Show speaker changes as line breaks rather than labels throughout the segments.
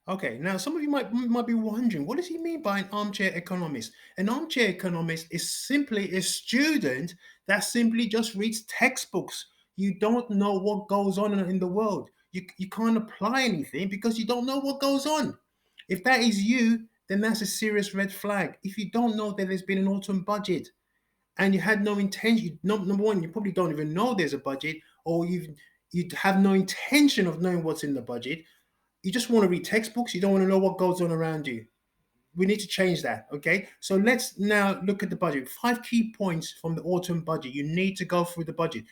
Okay, now some of you might be wondering, what does he mean by an armchair economist? An armchair economist is simply a student that simply just reads textbooks. You don't know what goes on in the world. You can't apply anything because you don't know what goes on. If that is you, then that's a serious red flag. If you don't know that there's been an autumn budget and you had no intention, number one, you probably don't even know there's a budget, or you have no intention of knowing what's in the budget. You just want to read textbooks. You don't want to know what goes on around you. We need to change that. Okay. So let's now look at the budget. 5 key points from the autumn budget. You need to go through the budget.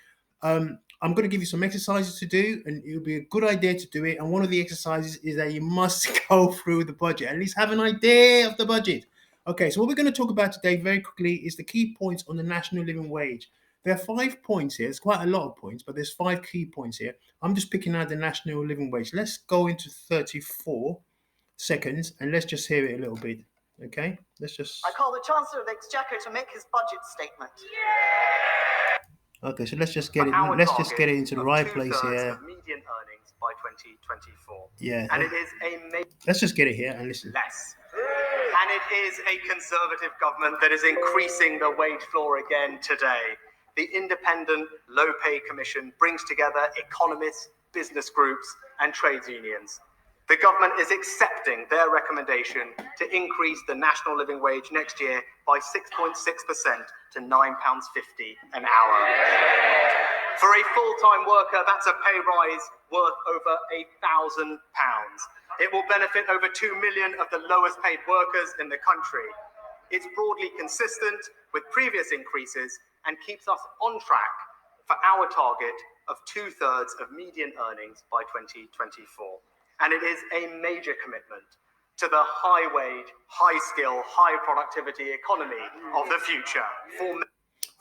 I'm going to give you some exercises to do, and it will be a good idea to do it. And one of the exercises is that you must go through the budget, at least have an idea of the budget. Okay, so what we're going to talk about today very quickly is the key points on the national living wage. There are 5 points here. It's quite a lot of points, but there's 5 key points here. I'm just picking out the national living wage. Let's go into 34 seconds and let's just hear it a little bit. Okay, let's just.
I call the Chancellor of the Exchequer to make his budget statement.
Okay, so let's just get it. Let's just get it into the right place here.
Of median earnings by 2024.
Yeah.
And it is
let's just get it here and listen.
Less. And it is a Conservative government that is increasing the wage floor again today. The Independent Low Pay Commission brings together economists, business groups, and trades unions. The government is accepting their recommendation to increase the national living wage next year by 6.6% to £9.50 an hour. For a full-time worker, that's a pay rise worth over £1,000. It will benefit over 2 million of the lowest paid workers in the country. It's broadly consistent with previous increases and keeps us on track for our target of 2/3 of median earnings by 2024. And it is a major commitment to the high wage, high skill, high productivity economy of the future.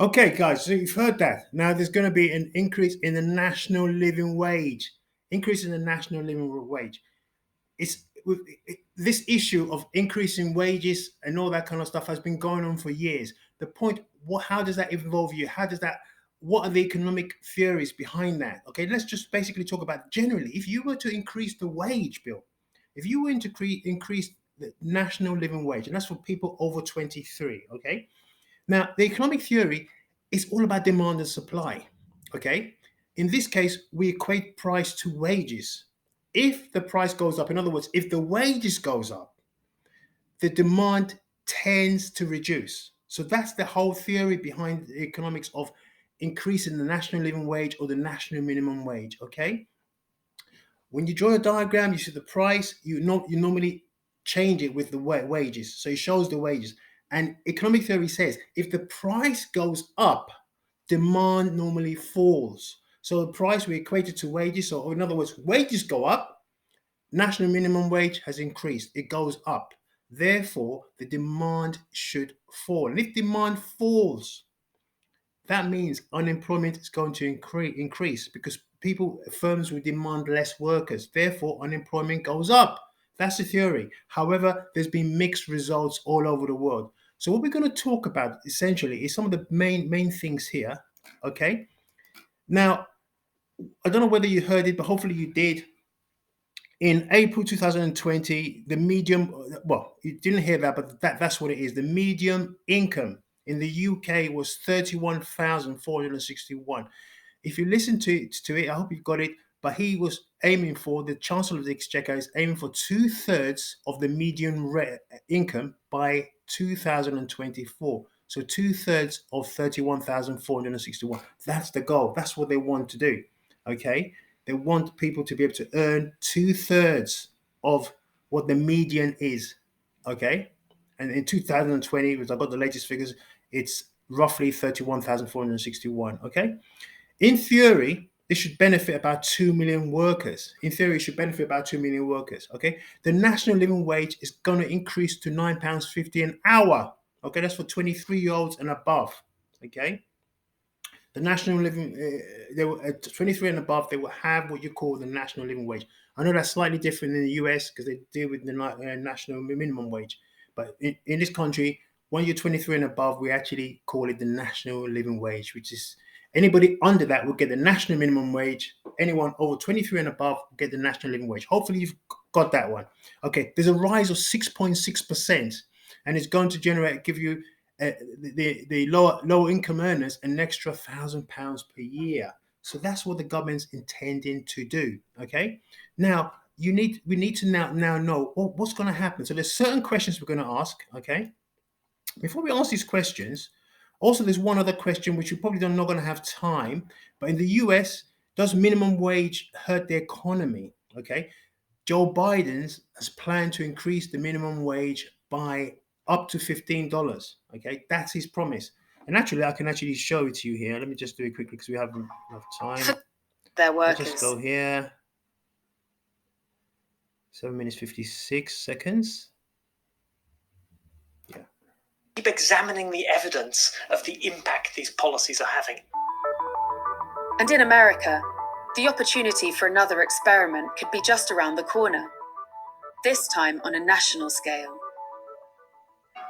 Okay, guys, so you've heard that. Now there's going to be an increase in the national living wage. Increase in the national living wage. This issue of increasing wages and all that kind of stuff has been going on for years. The point, how does that involve you? What are the economic theories behind that? Okay, let's just basically talk about generally. If you were to increase the wage bill, if you were to increase the national living wage, and that's for people over 23, okay? Now, the economic theory is all about demand and supply, okay? In this case, we equate price to wages. If the price goes up, in other words, if the wages goes up, the demand tends to reduce. So that's the whole theory behind the economics of increasing the national living wage or the national minimum wage, okay? When you draw a diagram, you see the price, you normally change it with the wages. So it shows the wages. And economic theory says if the price goes up, demand normally falls. So the price we equate it to wages. So in other words, wages go up, national minimum wage has increased. It goes up. Therefore, the demand should fall. And if demand falls, that means unemployment is going to increase because firms will demand less workers. Therefore, unemployment goes up. That's the theory. However, there's been mixed results all over the world. So what we're going to talk about essentially is some of the main things here. Okay. Now, I don't know whether you heard it, but hopefully you did. In April 2020, the medium, well, you didn't hear that, but that's what it is. The medium income in the UK was 31,461. If you listen to it, I hope you've got it. But he was aiming for, the Chancellor of the Exchequer is aiming for 2/3 of the median income by 2024. So 2/3 of 31,461. That's the goal. That's what they want to do. Okay. They want people to be able to earn 2/3 of what the median is. Okay. And in 2020, because I got the latest figures, it's roughly 31,461. Okay. In theory, this should benefit about 2 million workers. In theory, it should benefit about 2 million workers. Okay. The national living wage is going to increase to £9.50 an hour. Okay. That's for 23-year-olds and above. Okay. The national living, they were at 23 and above, they will have what you call the national living wage. I know that's slightly different in the US because they deal with the national minimum wage. But in this country, when you're 23 and above, we actually call it the national living wage, which is anybody under that will get the national minimum wage. Anyone over 23 and above will get the national living wage. Hopefully, you've Got that one. Okay, there's a rise of 6.6%, and it's going to give you the lower income earners an extra £1,000 per year. So that's what the government's intending to do. Okay, now we need to now know what's going to happen. So there's certain questions we're going to ask. Okay, before we ask these questions, also there's one other question which we probably not going to have time. But in the US, does minimum wage hurt the economy? Okay, Joe Biden has planned to increase the minimum wage by up to $15. Okay, that's his promise. And actually, I can actually show it to you here. Let me just do it quickly because we have enough time.
Their workers.
Let's just go here. 7 minutes 56 seconds. Yeah.
Keep examining the evidence of the impact these policies are having. And in America, the opportunity for another experiment could be just around the corner, this time on a national scale.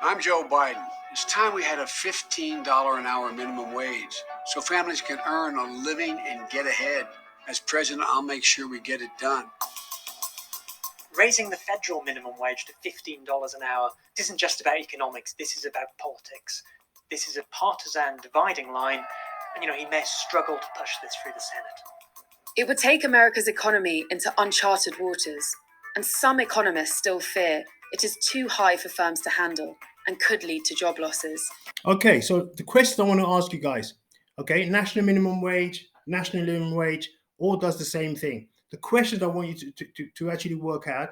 I'm Joe Biden. It's time we had a $15 an hour minimum wage so families can earn a living and get ahead. As president, I'll make sure we get it done.
Raising the federal minimum wage to $15 an hour isn't just about economics. This is about politics. This is a partisan dividing line, and he may struggle to push this through the Senate. It would take America's economy into uncharted waters, and some economists still fear it is too high for firms to handle and could lead to job losses.
Okay, so the question I want to ask you guys, okay, national minimum wage, national living wage, all does the same thing. The questions I want you to actually work out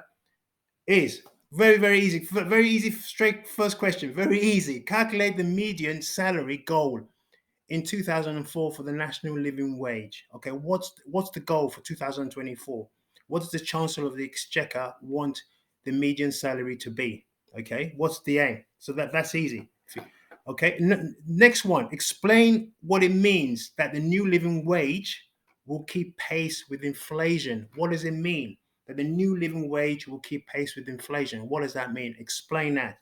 is very easy, straight first question, very easy. Calculate the median salary goal in 2004 for the national living wage. Okay, what's the goal for 2024? What does the Chancellor of the Exchequer want the median salary to be? Okay, what's the aim? So that's easy. Okay, next one, explain what it means that the new living wage will keep pace with inflation. What does it mean that the new living wage will keep pace with inflation? What does that mean? Explain that.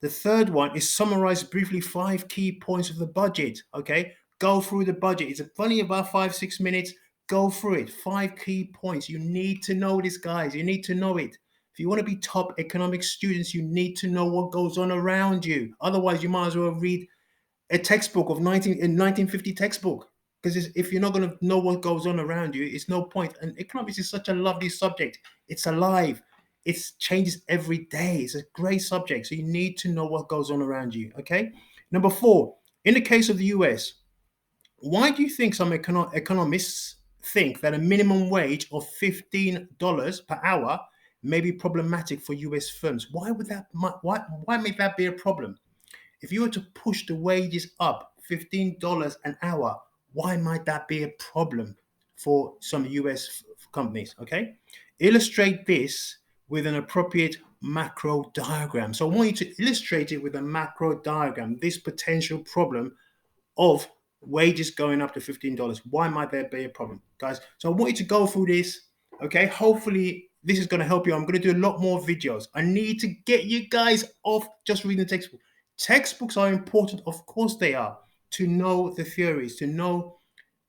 The third one is summarize briefly 5 key points of the budget. Okay, go through the budget. It's only about 5-6 minutes. Go through it. 5 key points. You need to know this, guys. You need to know it. If you want to be top economics students, you need to know what goes on around you. Otherwise, you might as well read a textbook of 1950 textbook. Because if you're not going to know what goes on around you, it's no point. And economics is such a lovely subject. It's alive. It changes every day. It's a great subject. So you need to know what goes on around you. Okay. Number 4, in the case of the US, why do you think some economists think that a minimum wage of $15 per hour may be problematic for US firms? Why may that be a problem? If you were to push the wages up $15 an hour, why might that be a problem for some US companies? Okay. Illustrate this with an appropriate macro diagram. So I want you to illustrate it with a macro diagram, this potential problem of wages going up to $15. Why might there be a problem, guys? So I want you to go through this. Okay. Hopefully this is going to help you. I'm going to do a lot more videos. I need to get you guys off just reading the textbook. Textbooks are important. Of course they are, to know the theories, to know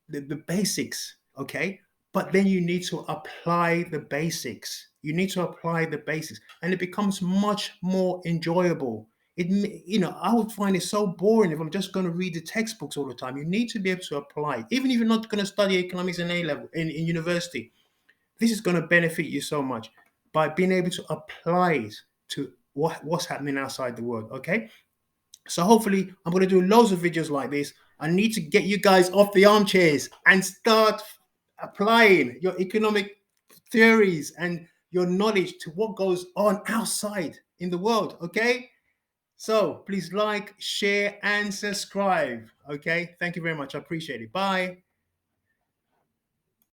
the basics. Okay. But then you need to apply the basics. You need to apply the basics, and it becomes much more enjoyable. I would find it so boring if I'm just going to read the textbooks all the time. You need to be able to apply, even if you're not going to study economics in A-level in university. This is going to benefit you so much by being able to apply it to what's happening outside the world. Okay. So hopefully I'm going to do loads of videos like this. I need to get you guys off the armchairs and start applying your economic theories and your knowledge to what goes on outside in the world. Okay. So please like, share, and subscribe. Okay. Thank you very much. I appreciate it. Bye.